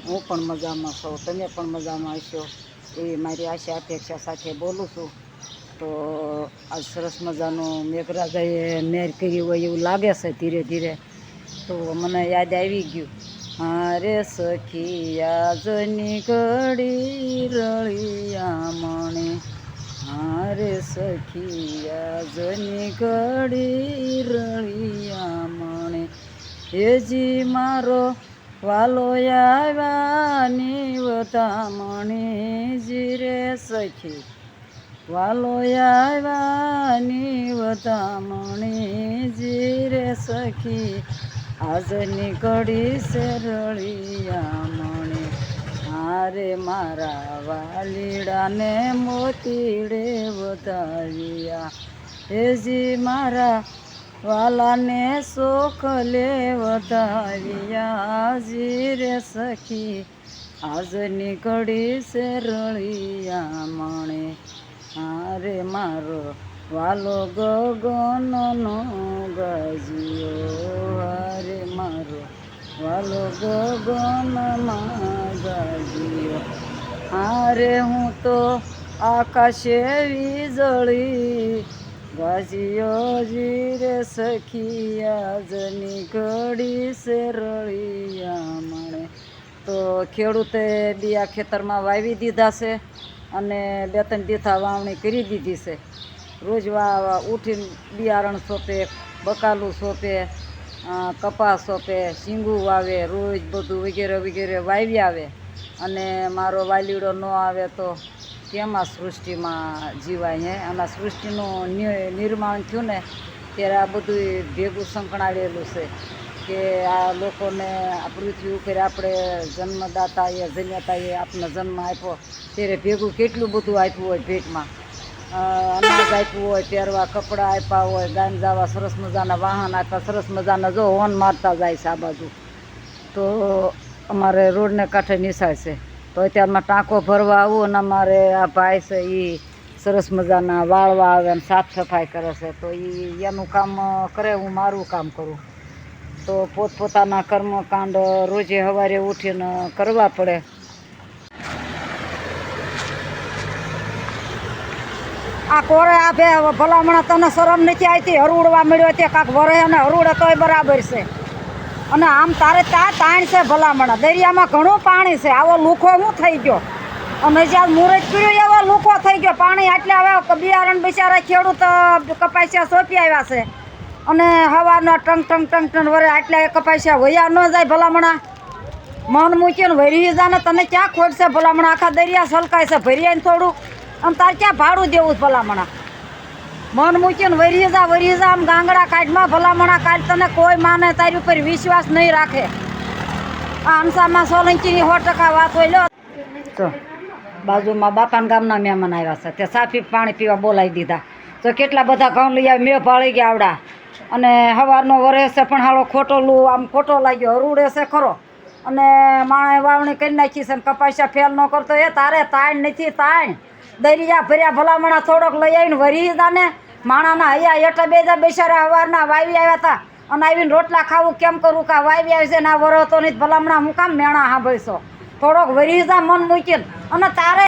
હું પણ મજામાં છું, તમે પણ મજામાં હશો એવી મારી આશા અપેક્ષા સાથે બોલું છું. તો આજ સરસ મજાનું મેઘરાજાએ મેર કરી હોય એવું લાગે છે ધીરે ધીરે. તો મને યાદ આવી ગયું, હારે સખી આજની ઘડી રળિયા મણે, હારે સખી આજની ઘડી રળિયા મણે, હેજી મારો વાલો આવ્યાની વધામણી જીરે સખી, વાલો આવ્યાની વધામણી જીરે સખી, આજની ઘડી છે રળિયા મણે, હારે મારા વાલીડાને મોતીડે વધાવ્યા, હેજી મારા વાલાને સોખલે વધાવ્યા જીરે સખી, આજની ઘડી છે રળિયા મણે, હારે મારો વાલો ગગનનો ગાજ્યો, હારે મારો વાલો ગગનમાં ગાજ્યો, હારે હું તો આકાશે વીજળી ગાજ્યો જીરે સખી, આજની ઘડી છે રળિયા મણે. તો ખેડૂતે બિયા ખેતરમાં વાવી દીધા છે અને 2-3 દીથા વાવણી કરી દીધી છે. રોજ ઉઠીને બિયારણ સોંપે, બકાલું સોંપે, કપાસ સોંપે, શીંગું વાવે, રોજ બધું વગેરે વગેરે વાવી આવે. અને મારો વાલીડો ન આવે તો કેમ આ સૃષ્ટિમાં જીવાય હે. અને આ સૃષ્ટિનું નિર્માણ થયું ને ત્યારે આ બધું ભેગું સંકળાયેલું છે કે આ લોકોને આ પૃથ્વી ઉપર આપણે જન્મદાતાએ જન્યતાએ આપણને જન્મ આપ્યો ત્યારે ભેગું કેટલું બધું આપ્યું હોય ભેટમાં. અનાજ આપ્યું હોય, પહેરવા કપડાં આપ્યા હોય, ગામ જવા સરસ મજાના વાહન આપ્યા, સરસ મજાના જો હોન મારતા જાય છે આ બાજુ. તો અમારે રોડને કાંઠે નિશાળ છે, તો અત્યારમાં ટાંકો ભરવા આવું અને અમારે આ ભાઈ છે એ સરસ મજાના વાળવા આવે અને સાફ સફાઈ કરે છે. તો એનું કામ કરે, હું મારું કામ કરું. તો પોતપોતાના કર્મકાંડ રોજે સવારે ઉઠીને કરવા પડે. આ કોરે આ ભે ભલામણા તને શરમ નથી આવતી, હરુડવા મળ્યો તે કાંક વરે અને હરુડે તોય બરાબર છે. અને આમ તારે ત્યાં તાણ છે ભલામણા, દરિયામાં ઘણું પાણી છે, આવો લુખો શું થઈ ગયો. અને જ્યાં મુરત પીડ્યું એવો લુખો થઈ ગયો, પાણી એટલે હવે બિયારણ બિચારા ખેડૂત કપાસિયા સોંપી આવ્યા છે અને હવારના ટંગ વરે આટલા કપાસિયા વયા ન જાય ભલામણા. મન મૂકીને વરી જાને તને ક્યાં ખોટ છે ભલામણા, આખા દરિયા છલકાય છે ભર્યા થોડું, અને તારે ક્યાં ભાડું દેવું ભલામણા. મન મૂકીને વરી જા આમ ગાંગડા કાઢમાં ભલામણા, કાઢ તને કોઈ માને તારી ઉપર વિશ્વાસ નહીં રાખે. આ હંસામાં સોલંકીની 100% વાત હોય. લો તો બાજુમાં બાપાના ગામના મહેમાન આવ્યા છે, તે સાફી પાણી પીવા બોલાવી દીધા. તો કેટલા બધા ઘઉં લઈ આવી, મેં ભાળી ગયા આવડા. અને સવારનો વરે છે પણ હાલો આમ ખોટો લાગ્યો, હરુડે છે ખરો. અને માણે વાવણી કરી નાખી છે ને કપાસિયા ફેલ ન કરતો. એ તારે તાણ નથી, તાણ દરિયા ભર્યા ભલામણા થોડોક લઈ આવીને વરી જાને. માણાના હૈયા હેઠા બેજા બેસારા સવારના વાવી આવ્યા હતા અને આવીને રોટલા ખાવું કેમ કરું, કા વાવી આવી છે ના વરો તો નહીં ભલામણા, હું કામ મેણા સાંભળશો. થોડોક વરી જા મન મૂકીને. અને તારે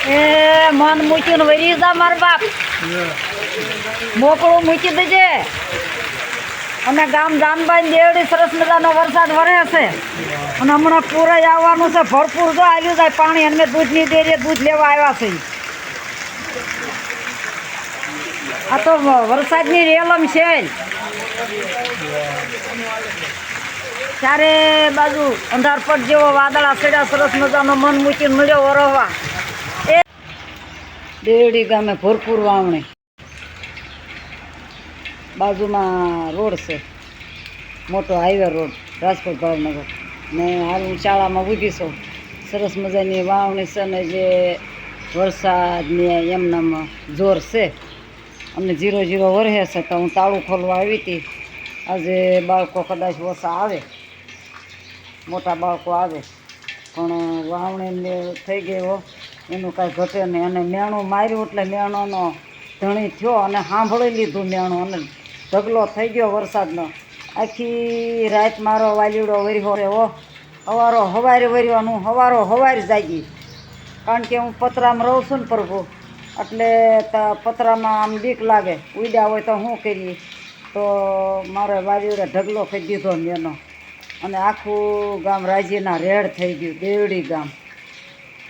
એ મન મૂકીને વરી જા માર બાપ, મોકળું મૂકી દેજે. અને ગામ જાનબાઈ દેવડી સરસ મજાનો વરસાદ વરે છે અને હમણાં પૂરાઈ આવવાનું છે ભરપૂર. જો આવ્યું જાય પાણી અને દૂધની ડેરીએ દૂધ લેવા આવ્યા છે. આ તો વરસાદની રેલમ છે. ચારે બાજુ અંધારપટ જેવો વાદળા સડ્યા, સરસ મજાનો મન મૂકીને મળ્યો વરવા. એ દેવડી ગામે ભરપૂર વાવણી, બાજુમાં રોડ છે, મોટો હાઈવે રોડ, રાજકોટ ભાવનગર. ને હાલ હું શાળામાં ઊભી છું. સરસ મજાની વાવણી છે ને જે વરસાદને એમનામાં જોર છે અને 0-0 વરસે છે. તો હું તાળું ખોલવા આવી હતી. આજે બાળકો કદાચ ઓછા આવે, મોટા બાળકો આવે, પણ વાવણી થઈ ગયો એનું કાંઈ ઘટે નહીં. અને મેણું માર્યું એટલે મેણોનો ધણી થયો અને સાંભળી લીધું મેણું. અને ઢગલો થઈ ગયો વરસાદનો. આખી રાત મારો વાલીડો વર્યો રે હો. હવારે વર્યો હું હવારે જાગી, કારણ કે હું પતરામાં રહું છું ને પ્રભુ, એટલે પતરામાં આમ બીક લાગે, ઉડ્યા હોય તો શું કરીએ. તો મારે વાલીડે ઢગલો કરી દીધો મેનો, અને આખું ગામ રાજીના રેડ થઈ ગયું, દેવડી ગામ.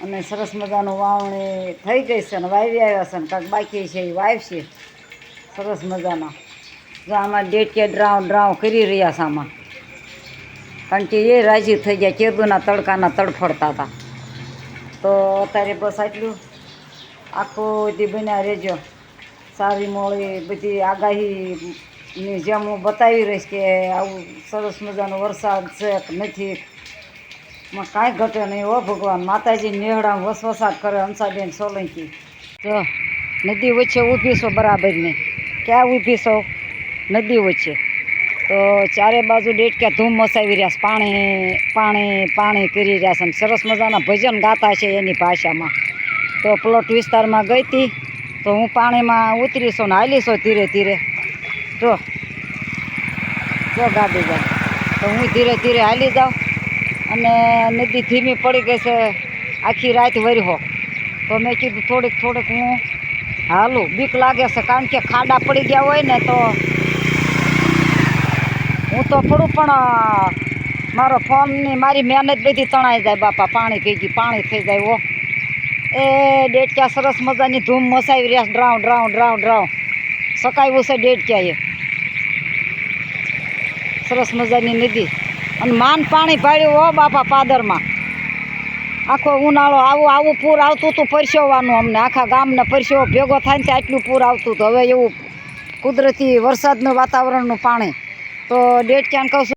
અને સરસ મજાનું વાવણી થઈ ગઈ છે ને વાવી આવ્યા છે ને કાંઈક બાકી છે એ વાવશે સરસ મજાના. જો આમાં ડેટીએ ડ્રાવ કરી રહ્યા છે આમાં, કારણ કે એ રાજી થઈ ગયા, કેદુના તડકાના તડફડતા હતા. તો અત્યારે બસ આટલું, આખો દી બન્યા રહેજો. સારી મોળી બધી આગાહીની જેમ હું બતાવી રહીશ કે આવું સરસ મજાનો વરસાદ છે કે નથી, માં કાંઈ ઘટે નહીં હો ભગવાન. માતાજી નેહડા વસવસાટ કરે. હંસાબેન સોલંકી જો નદી વચ્ચે ઊભી છો બરાબરની. ક્યાં ઊભી છો? નદી વચ્ચે. તો ચારે બાજુ ડેટક્યા ધૂમ મચાવી રહ્યા છે, પાણી પાણી પાણી કરી રહ્યા છે. સરસ મજાના ભજન ગાતા છે એની ભાષામાં. તો પ્લોટ વિસ્તારમાં ગઈ હતી, તો હું પાણીમાં ઉતરીશું ને હાલીશું ધીરે ધીરે. જો ગાડી જાય તો હું ધીરે ધીરે હાલી જાઉં. અને નદી ધીમી પડી ગઈ છે, આખી રાત વર્યો. તો મેં કીધું થોડીક હું હાલું. બીક લાગે છે, કારણ કે ખાડા પડી ગયા હોય ને તો હું તો પડું, પણ મારો ફોનની મારી મહેનત બધી તણાઈ જાય બાપા. પાણી ભેગી પાણી થઈ જાય હો. એ ડેટક્યા સરસ મજાની ધૂમ મચાવી રહ્યા. ડ્રાવ સકાવ્યું છે ડેટક્યાએ. સરસ મજાની નદી અને માન પાણી ભાડ્યું હો બાપા પાદરમાં. આખો ઉનાળો આવું પૂર આવતું હતું, પરસેવાનું અમને આખા ગામને પરસેવો ભેગો થાય ને આટલું પૂર આવતું હતું. હવે એવું કુદરતી વરસાદનું વાતાવરણનું પાણી. તો ડેટક્યાને કહું છું